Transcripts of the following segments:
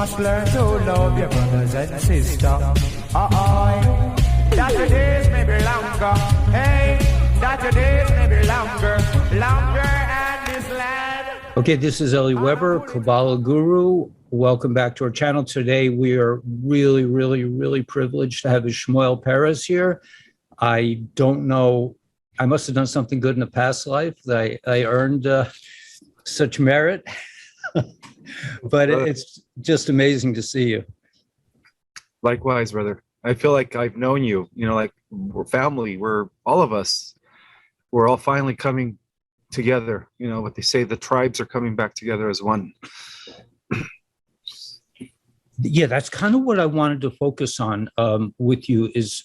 must learn to love your brothers and sisters. That your days may be longer. Hey, that your days may be longer. Longer and this land. Okay, this is Eli Weber, Kabbalah Guru. Welcome back to our channel. Today we are really privileged to have YearsISMAEL PEREZ here. I don't know, I must have done something good in a past life that I earned such merit, but it's just amazing to see you. Likewise, brother. I feel like I've known you, like we're family, we're all of us, we're all finally coming together. What they say, the tribes are coming back together as one. Yeah, that's kind of what I wanted to focus on with you is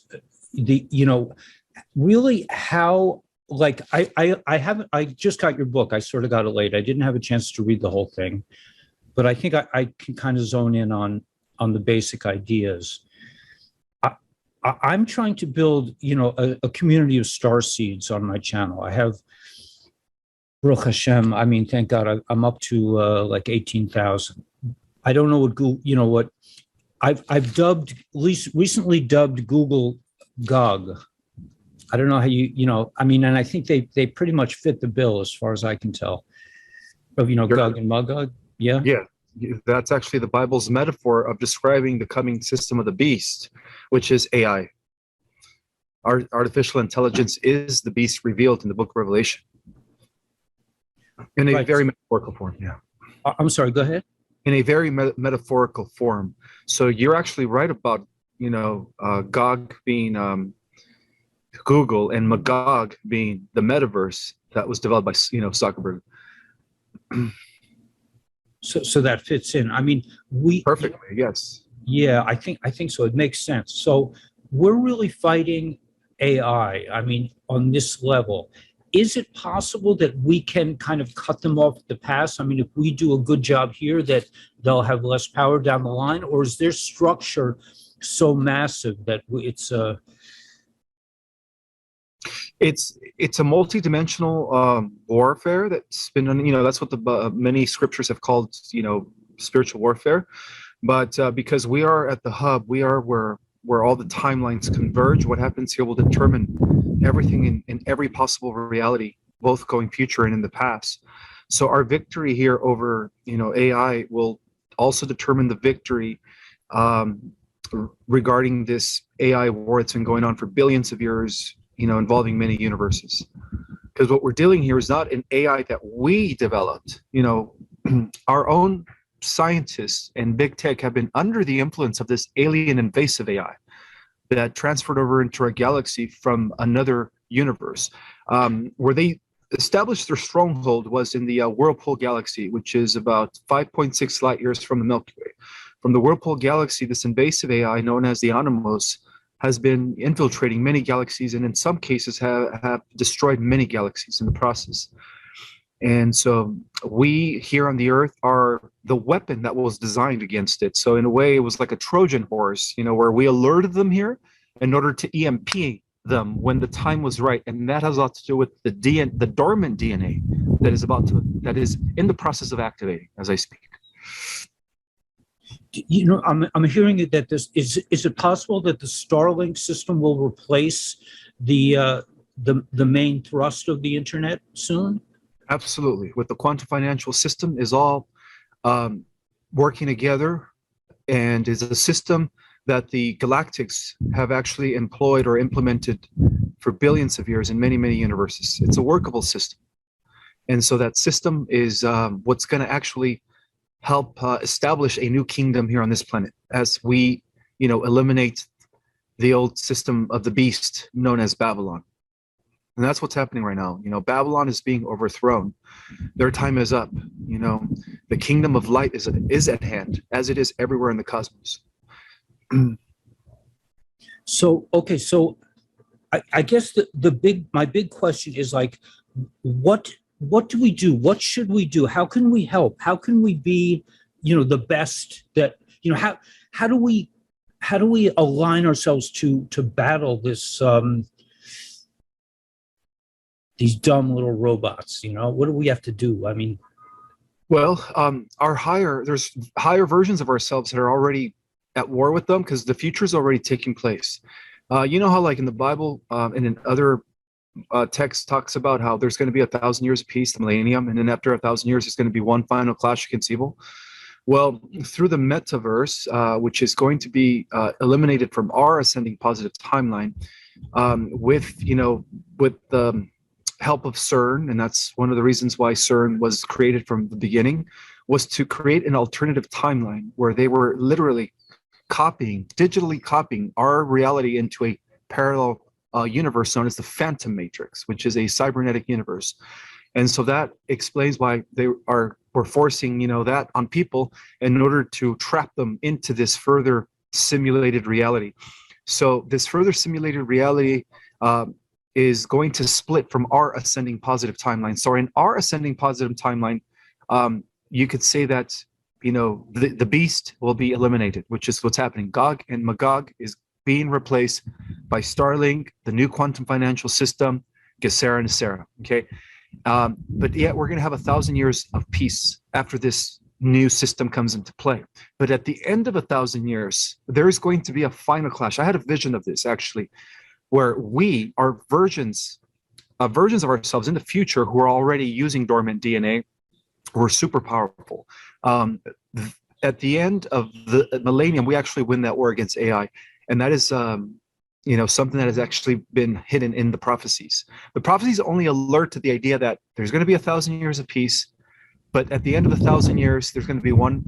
really how, like, I just got your book. I sort of got it late. I didn't have a chance to read the whole thing, but I think I can kind of zone in on the basic ideas. I'm trying to build, a community of star seeds on my channel. I have, Baruch Hashem, I mean, thank God, I'm up to like 18,000. I don't know what Google, what I've recently dubbed Google Gog. I don't know how and I think they pretty much fit the bill as far as I can tell. Of Gog and Magog. Yeah. Yeah. That's actually the Bible's metaphor of describing the coming system of the beast, which is AI. Artificial intelligence is the beast revealed in the book of Revelation. In a very metaphorical form, yeah. I'm sorry, go ahead. In a very metaphorical form. So you're actually right about, Gog being Google and Magog being the metaverse that was developed by, Zuckerberg. So that fits in. I mean, perfectly, yes. Yeah, I think so. It makes sense. So we're really fighting AI. I mean, on this level, is it possible that we can kind of cut them off at the pass? I mean, if we do a good job here, that they'll have less power down the line, or is their structure so massive that it's a multi-dimensional warfare that's been, that's what the many scriptures have called, spiritual warfare. But because we are at the hub, we are where all the timelines converge. What happens here will determine everything in every possible reality, both going future and in the past. So our victory here over, AI will also determine the victory regarding this AI war that's been going on for billions of years, involving many universes. Because what we're dealing here is not an AI that we developed. Our own scientists and big tech have been under the influence of this alien invasive AI that transferred over into our galaxy from another universe. Where they established their stronghold was in the Whirlpool Galaxy, which is about 5.6 light years from the Milky Way. From the Whirlpool Galaxy, this invasive AI known as the Animos has been infiltrating many galaxies, and in some cases have destroyed many galaxies in the process. And so we here on the Earth are the weapon that was designed against it. So in a way, it was like a Trojan horse, where we alerted them here in order to EMP them when the time was right. And that has a lot to do with the dormant DNA that is in the process of activating as I speak. I'm hearing that is it possible that the Starlink system will replace the main thrust of the internet soon? Absolutely. With the quantum financial system is all working together, and is a system that the galactics have actually employed or implemented for billions of years in many universes. It's a workable system. And so that system is what's going to actually help establish a new kingdom here on this planet as we, eliminate the old system of the beast known as Babylon. And that's what's happening right now. Babylon is being overthrown. Their time is up. The kingdom of light is at hand, as it is everywhere in the cosmos. So, okay, so I guess my big question is, like, what do we do? What should we do? How can we help? How can we be, the best that, how do we align ourselves to battle this, these dumb little robots? What do we have to do? I mean, Well, there's higher versions of ourselves that are already at war with them because the future is already taking place. You know how, like in the Bible and in other texts, talks about how there's going to be 1,000 years of peace, the millennium, and then after 1,000 years, there's going to be one final clash against evil. Well, through the metaverse, which is going to be eliminated from our ascending positive timeline, with the help of CERN, and that's one of the reasons why CERN was created from the beginning, was to create an alternative timeline where they were literally digitally copying our reality into a parallel universe known as the Phantom Matrix, which is a cybernetic universe. And so that explains why we're forcing, that on people in order to trap them into this further simulated reality. So this further simulated reality is going to split from our ascending positive timeline. So in our ascending positive timeline, you could say that, the beast will be eliminated, which is what's happening. Gog and Magog is being replaced by Starlink, the new quantum financial system, Gesera and Sarah. Okay. But yet we're going to have 1,000 years of peace after this new system comes into play. But at the end of 1,000 years, there is going to be a final clash. I had a vision of this actually, where we are versions of ourselves in the future who are already using dormant DNA, who are super powerful. At the end of the millennium, we actually win that war against AI. And that is something that has actually been hidden in the prophecies. The prophecies only alert to the idea that there's going to be 1,000 years of peace, but at the end of 1,000 years, there's going to be one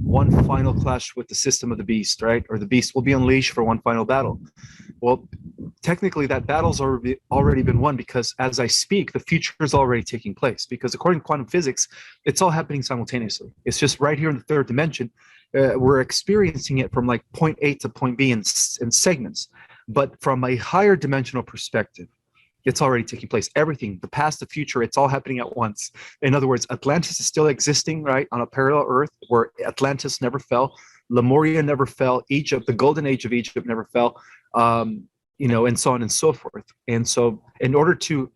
final clash with the system of the beast, right? Or the beast will be unleashed for one final battle. Well, technically, that battle's already been won because as I speak, the future is already taking place. Because according to quantum physics, it's all happening simultaneously. It's just right here in the third dimension. We're experiencing it from like point A to point B in segments. But from a higher dimensional perspective, it's already taking place. Everything, the past, the future, it's all happening at once. In other words, Atlantis is still existing, right, on a parallel Earth where Atlantis never fell, Lemuria never fell, Egypt, the golden age of Egypt never fell, and so on and so forth. And so, in order to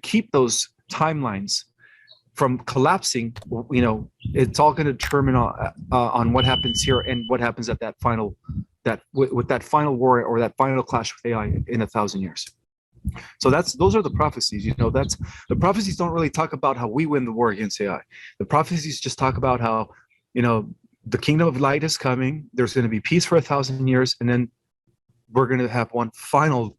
keep those timelines from collapsing, it's all going to determine on what happens here and what happens at that final. With that final war or that final clash with AI in 1,000 years. So those are the prophecies. The prophecies don't really talk about how we win the war against AI. The prophecies just talk about how, the kingdom of light is coming. There's going to be peace for 1,000 years, and then we're going to have one final,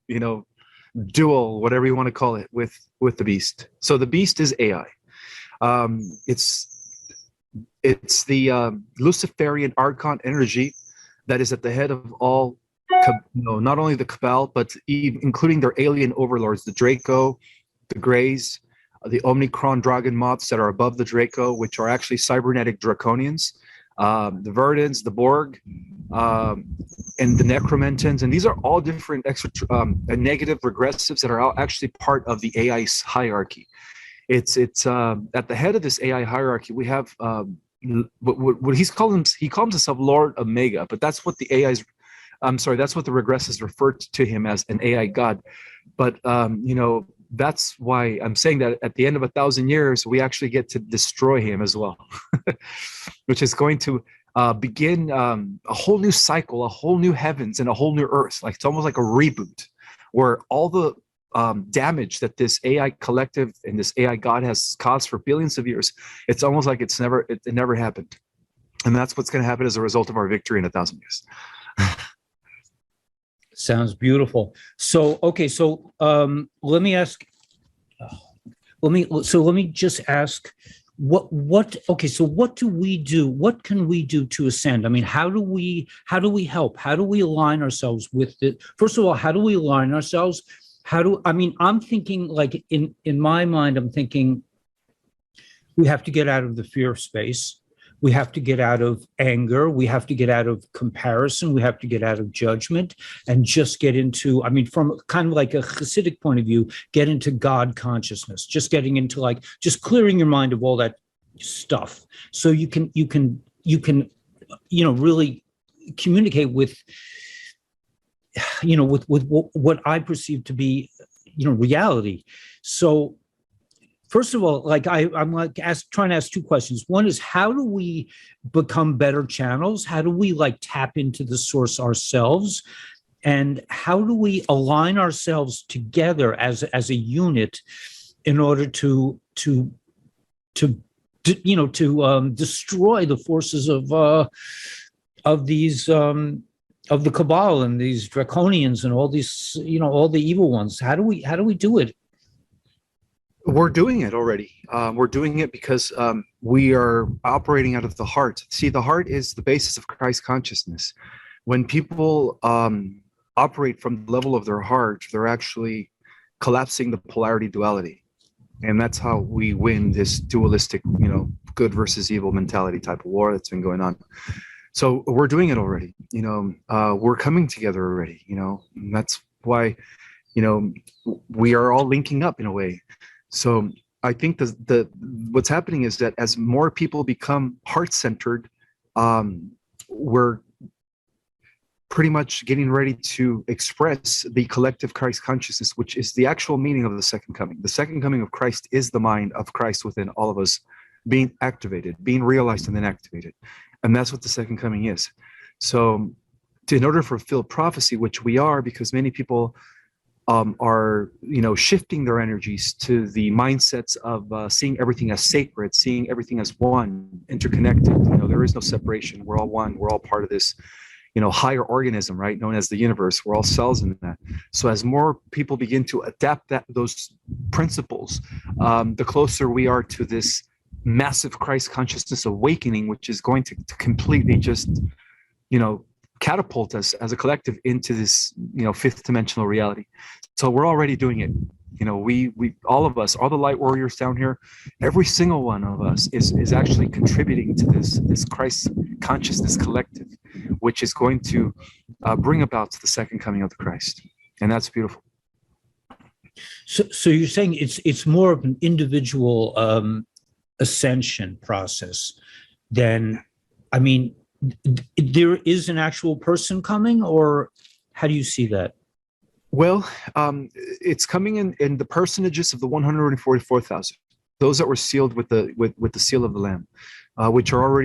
duel, whatever you want to call it, with the beast. So the beast is AI. It's the Luciferian archon energy that is at the head of all, not only the Cabal, but including their alien overlords, the Draco, the Greys, the Omicron dragon moths that are above the Draco, which are actually cybernetic draconians, the Verdans, the Borg, and the Necromentans. And these are all different negative regressives that are all actually part of the AI's hierarchy. It's at the head of this AI hierarchy, we have what he calls himself Lord Omega, but that's what the that's what the regressives refer to him as, an AI god. But that's why I'm saying that at the end of 1,000 years, we actually get to destroy him as well, which is going to begin a whole new cycle, a whole new heavens and a whole new earth. Like it's almost like a reboot, where all the damage that this AI collective and this AI God has caused for billions of years, it's almost like it never happened. And that's what's going to happen as a result of our victory in 1,000 years. Sounds beautiful. So, okay. So, let me just ask okay. So what do we do? What can we do to ascend? I mean, how do we help? How do we align ourselves with it? First of all, how do we align ourselves? I'm thinking, like, in my mind, I'm thinking we have to get out of the fear space. We have to get out of anger. We have to get out of comparison. We have to get out of judgment and just get into, from kind of like a Hasidic point of view, get into God consciousness, just getting into just clearing your mind of all that stuff. So you can, really communicate with, with what I perceive to be, reality. So first of all, like I'm like trying to ask two questions. One is, how do we become better channels? How do we like tap into the source ourselves? And how do we align ourselves together as a unit in order to destroy the forces of these of the cabal and these draconians and all these, all the evil ones? How do we do it? We're doing it already. We're doing it because we are operating out of the heart. See, the heart is the basis of Christ consciousness. When people operate from the level of their heart, they're actually collapsing the polarity duality. And that's how we win this dualistic, good versus evil mentality type of war that's been going on. So we're doing it already. We're coming together already. And that's why, we are all linking up in a way. So I think what's happening is that as more people become heart-centered, we're pretty much getting ready to express the collective Christ consciousness, which is the actual meaning of the second coming. The second coming of Christ is the mind of Christ within all of us being activated, being realized and then activated. And that's what the second coming is. So in order to fulfill prophecy, which we are, because many people are, shifting their energies to the mindsets of seeing everything as sacred, seeing everything as one, interconnected. There is no separation. We're all one. We're all part of this, higher organism, right, known as the universe. We're all cells in that. So as more people begin to adapt those principles, the closer we are to this massive Christ consciousness awakening, which is going to completely just, catapult us as a collective into this, fifth dimensional reality. So we're already doing it. We all of us, all the light warriors down here, every single one of us is actually contributing to this Christ consciousness collective, which is going to bring about the second coming of the Christ. And that's beautiful. So you're saying it's more of an individual ascension process than, there is an actual person coming, or how do you see that? Well, it's coming in the personages of the 144,000, those that were sealed with the seal of the Lamb, which are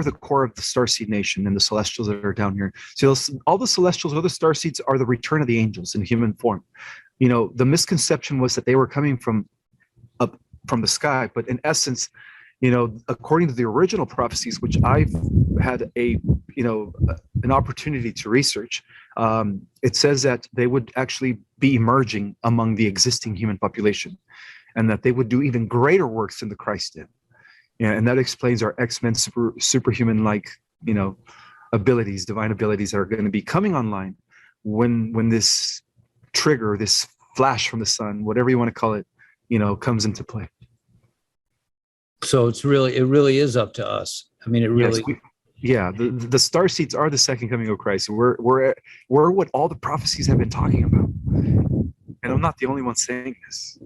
the core of the starseed nation and the celestials that are down here. So all the celestials or the starseeds are the return of the angels in human form. The misconception was that they were coming from up from the sky, but in essence, according to the original prophecies, which I've had an opportunity to research, it says that they would actually be emerging among the existing human population, and that they would do even greater works than the Christ did. And that explains our X-Men superhuman-like, abilities, divine abilities that are going to be coming online when this trigger, this flash from the sun, whatever you want to call it, comes into play. So it really is up to us. It really. Yes, the star seeds are the second coming of Christ. We're what all the prophecies have been talking about, and I'm not the only one saying this.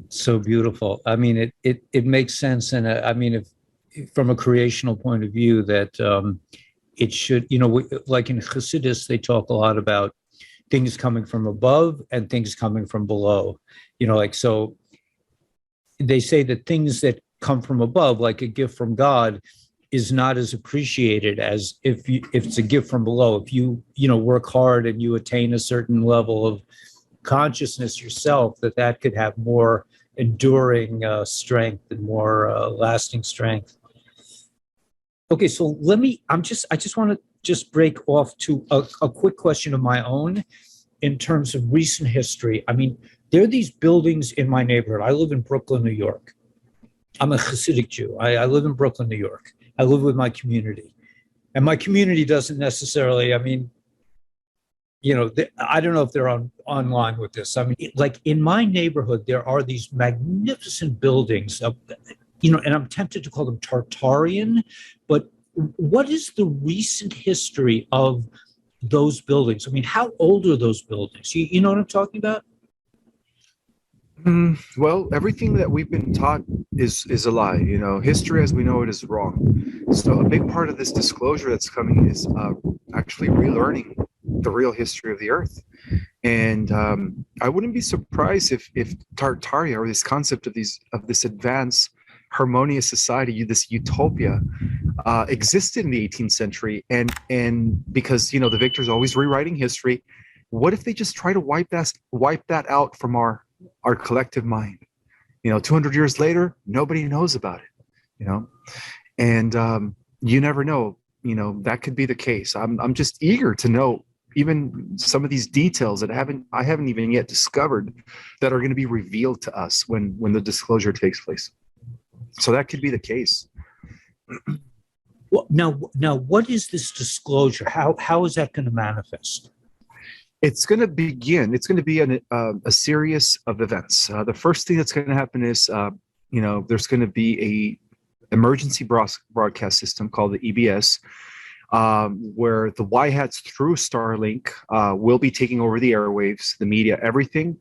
So beautiful. It makes sense, and if from a creational point of view, that it should, like in Hasidus, they talk a lot about things coming from above and things coming from below. So they say that things that come from above, like a gift from God, is not as appreciated as if it's a gift from below. If you work hard and you attain a certain level of consciousness yourself, that could have more enduring strength and more lasting strength. Okay, so I just want to break off to a quick question of my own in terms of recent history. There are these buildings in my neighborhood. I live in Brooklyn, New York. I'm a Hasidic Jew. I live in Brooklyn, New York. I live with my community. And my community doesn't necessarily, I don't know if they're online with this. Like in my neighborhood, there are these magnificent buildings, and I'm tempted to call them Tartarian, but what is the recent history of those buildings? How old are those buildings? You know what I'm talking about? Well, everything that we've been taught is a lie. History as we know it is wrong. So a big part of this disclosure that's coming is actually relearning the real history of the Earth. And I wouldn't be surprised if Tartaria, or this concept of this advanced harmonious society, this utopia, existed in the 18th century. And because the victor's always rewriting history, what if they just try to wipe that out from our collective mind? 200 years later, nobody knows about it. And you never know. That could be the case. I'm just eager to know even some of these details that I haven't even yet discovered, that are going to be revealed to us when the disclosure takes place. So that could be the case. Well, now, what is this disclosure? How is that going to manifest? It's going to begin. It's going to be a series of events. The first thing that's going to happen is, there's going to be a emergency broadcast system called the EBS, where the Y-hats through Starlink will be taking over the airwaves, the media, everything.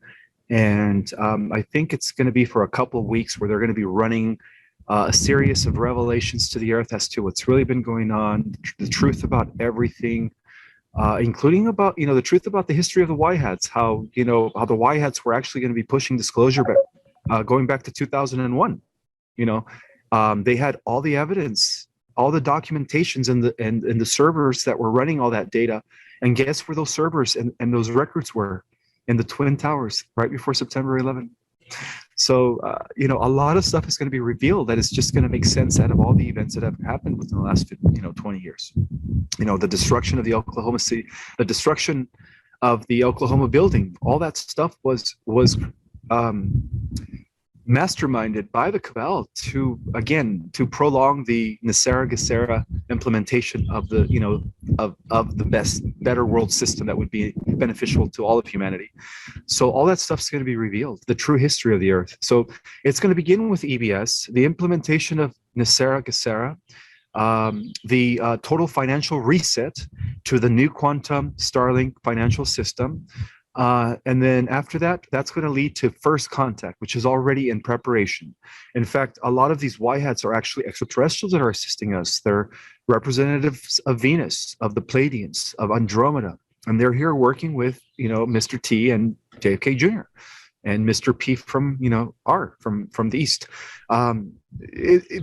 And I think it's going to be for a couple of weeks, where they're going to be running a series of revelations to the Earth as to what's really been going on, the truth about everything, including about the truth about the history of the Y-hats, how the Y-hats were actually going to be pushing disclosure back, going back to 2001. They had all the evidence, all the documentations, and the servers that were running all that data. And guess where those servers and those records were? In the Twin Towers, right before September 11. So, a lot of stuff is going to be revealed that is just going to make sense out of all the events that have happened within the last 20 years. The destruction of the Oklahoma City, the destruction of the Oklahoma building, all that stuff was masterminded by the cabal to prolong the Nicera Gacera implementation of the of the better world system that would be beneficial to all of humanity. So all that stuff's going to be revealed, the true history of the Earth. So it's going to begin with EBS, the implementation of Nicera Gacera, the total financial reset to the new quantum Starlink financial system. And then after that, that's going to lead to first contact, which is already in preparation. In fact, a lot of these Y-hats are actually extraterrestrials that are assisting us. They're representatives of Venus, of the Pleiadians, of Andromeda. And they're here working with, Mr. T and JFK Jr. and Mr. P from, R from the East.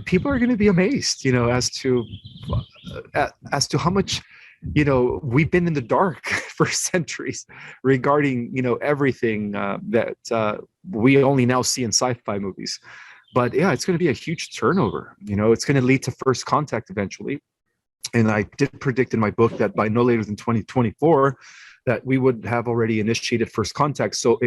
People are going to be amazed, as to how much we've been in the dark for centuries regarding, everything that we only now see in sci-fi movies. But yeah, it's going to be a huge turnover. It's going to lead to first contact eventually. And I did predict in my book that by no later than 2024, that we would have already initiated first contact. So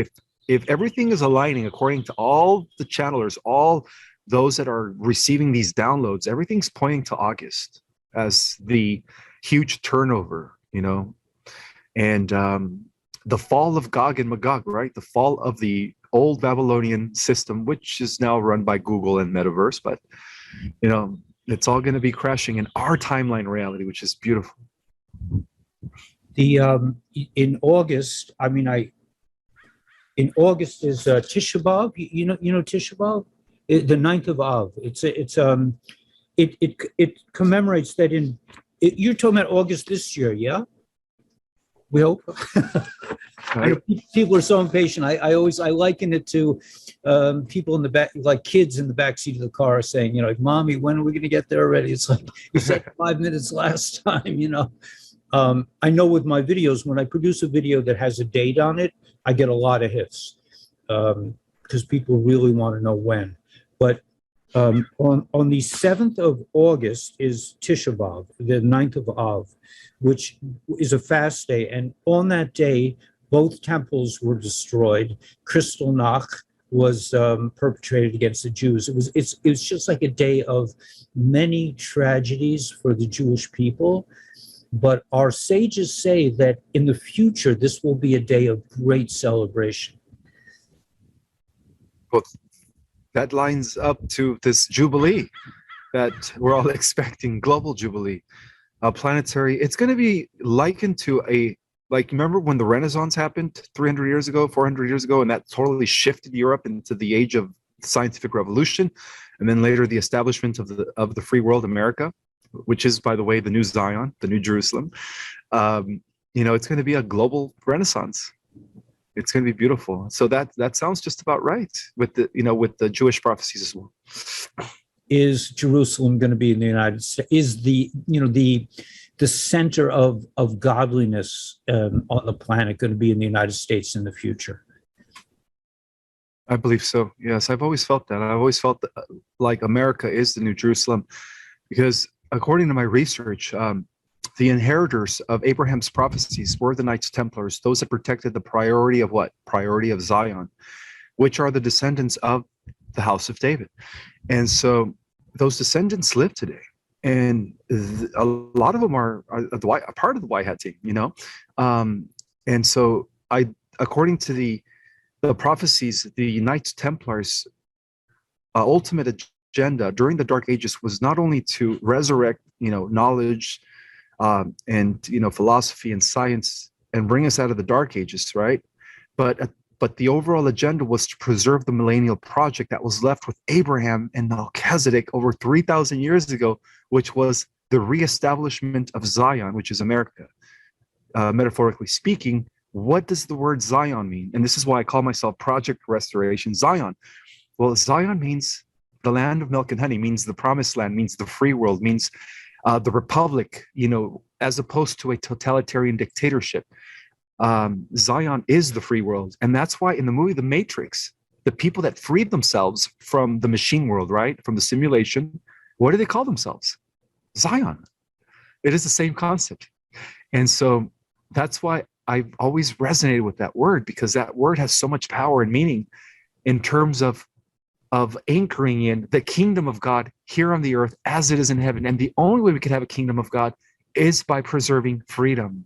if everything is aligning according to all the channelers, all those that are receiving these downloads, everything's pointing to August as the huge turnover, and the fall of Gog and Magog, right? The fall of the old Babylonian system, which is now run by Google and Metaverse, but it's all going to be crashing in our timeline reality, which is beautiful. In August, in August is Tisha B'Av. You know Tisha B'Av, the 9th of Av. It commemorates that you're talking about August this year, yeah? We hope. I know people are so impatient. I liken it to people in the back, like kids in the back seat of the car saying, Mommy, when are we going to get there already? It's like, you said 5 minutes last time, I know with my videos, when I produce a video that has a date on it, I get a lot of hits because people really want to know when. But on the 7th of August is Tisha B'Av, the 9th of Av, which is a fast day. And on that day, both temples were destroyed. Kristallnacht was perpetrated against the Jews. It's just like a day of many tragedies for the Jewish people. But our sages say that in the future, this will be a day of great celebration. Well, that lines up to this Jubilee that we're all expecting, global Jubilee, planetary. It's going to be likened to remember when the Renaissance happened 300 years ago, 400 years ago, and that totally shifted Europe into the age of scientific revolution, and then later the establishment of the free world, America, which is, by the way, the new Zion, the new Jerusalem. it's going to be a global renaissance. It's going to be beautiful. So that sounds just about right with the Jewish prophecies as well. Is Jerusalem going to be in the United States? Is the center of godliness on the planet going to be in the United States in the future? I believe so. Yes, I've always felt that. I've always felt that, like America is the New Jerusalem, because according to my research, the inheritors of Abraham's prophecies were the Knights Templars, those that protected the priority of what? Priority of Zion, which are the descendants of the house of David. And so those descendants live today. And a lot of them are a part of the White Hat team, and so according to the prophecies, the Knights Templars' ultimate agenda during the Dark Ages was not only to resurrect, knowledge, and philosophy and science and bring us out of the Dark Ages, right? But the overall agenda was to preserve the millennial project that was left with Abraham and Melchizedek over 3,000 years ago, which was the reestablishment of Zion, which is America. Metaphorically speaking, what does the word Zion mean? And this is why I call myself Project Restoration Zion. Well, Zion means the land of milk and honey, means the promised land, means the free world, means the republic, as opposed to a totalitarian dictatorship. Zion is the free world. And that's why in the movie The Matrix, the people that freed themselves from the machine world, right? From the simulation, what do they call themselves? Zion. It is the same concept. And so that's why I've always resonated with that word, because that word has so much power and meaning in terms of anchoring in the kingdom of God here on the earth as it is in heaven. And the only way we could have a kingdom of God is by preserving freedom.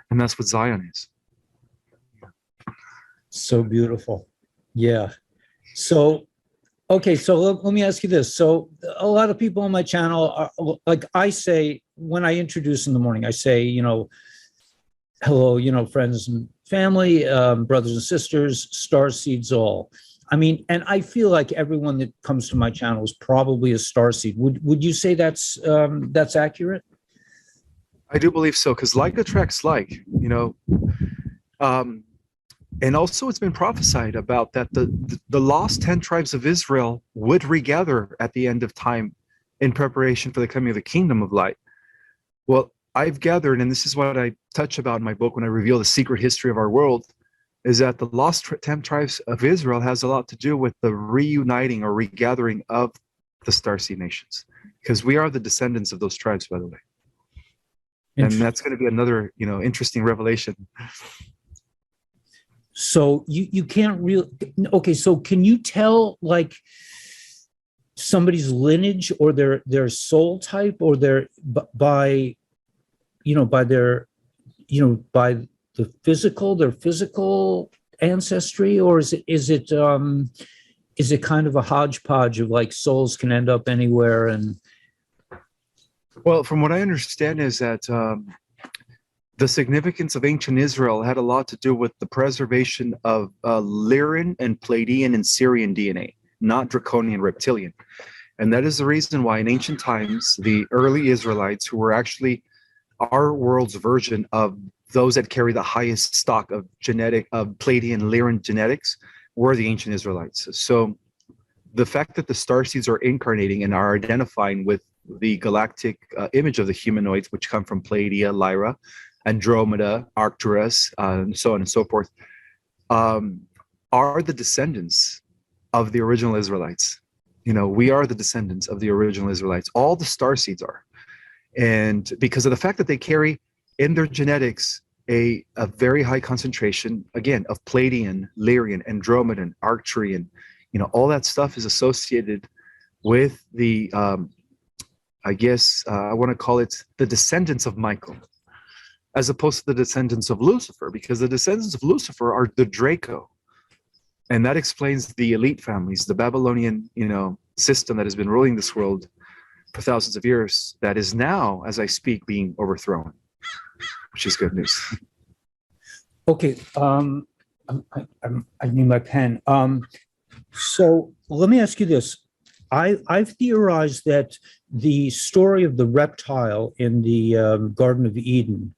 And that's what Zion is. So beautiful. Yeah. So, okay. So let me ask you this. So a lot of people on my channel are, like I say, when I introduce in the morning, I say, hello, friends and family, brothers and sisters, star seeds all. I mean, and I feel like everyone that comes to my channel is probably a star seed. Would you say that's accurate? I do believe so, because like attracts like, and also it's been prophesied about that the lost 10 tribes of Israel would regather at the end of time in preparation for the coming of the kingdom of light. Well, I've gathered, and this is what I touch about in my book when I reveal the secret history of our world, is that the lost 10 tribes of Israel has a lot to do with the reuniting or regathering of the starseed nations, because we are the descendants of those tribes, by the way. And that's going to be another, interesting revelation. So you can't really, okay, so can you tell like somebody's lineage or their soul type or by their physical ancestry, or is it kind of a hodgepodge of like souls can end up anywhere? And well, from what I understand is that the significance of ancient Israel had a lot to do with the preservation of Lyran and Pleiadian and Syrian DNA, not draconian reptilian. And that is the reason why in ancient times, the early Israelites, who were actually our world's version of those that carry the highest stock of Pleiadian Lyran genetics, were the ancient Israelites. So the fact that the starseeds are incarnating and are identifying with the galactic image of the humanoids, which come from Pleiadia, Lyra, Andromeda, Arcturus, and so on and so forth, are the descendants of the original Israelites. We are the descendants of the original Israelites. All the starseeds are. And because of the fact that they carry in their genetics a very high concentration, again, of Pleiadian, Lyrian, Andromedan, Arcturian, all that stuff is associated with the, I want to call it the descendants of Michael, as opposed to the descendants of Lucifer, because the descendants of Lucifer are the Draco. And that explains the elite families, the Babylonian, system that has been ruling this world for thousands of years, that is now, as I speak, being overthrown, which is good news. Okay, I need my pen. So let me ask you this. I've theorized that the story of the reptile in the Garden of Eden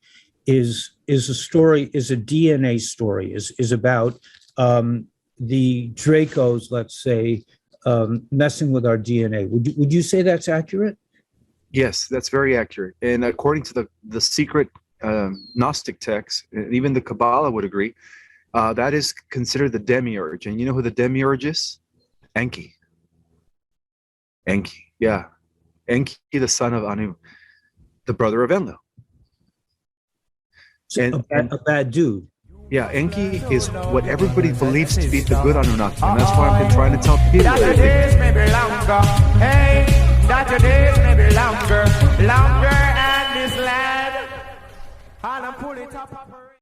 is is a story, is a DNA story, is about the Dracos, let's say, messing with our DNA. Would you say that's accurate? Yes, that's very accurate. And according to the secret Gnostic texts, and even the Kabbalah would agree, that is considered the demiurge. And you know who the demiurge is? Enki. Enki, yeah. Enki, the son of Anu, the brother of Enlil. And a bad dude. Yeah, Enki is what everybody believes to be the good Anunnaki. And that's why I've been trying to tell people. That your days may be longer. Hey, that your days may be longer. Longer and this land. And I pull it up.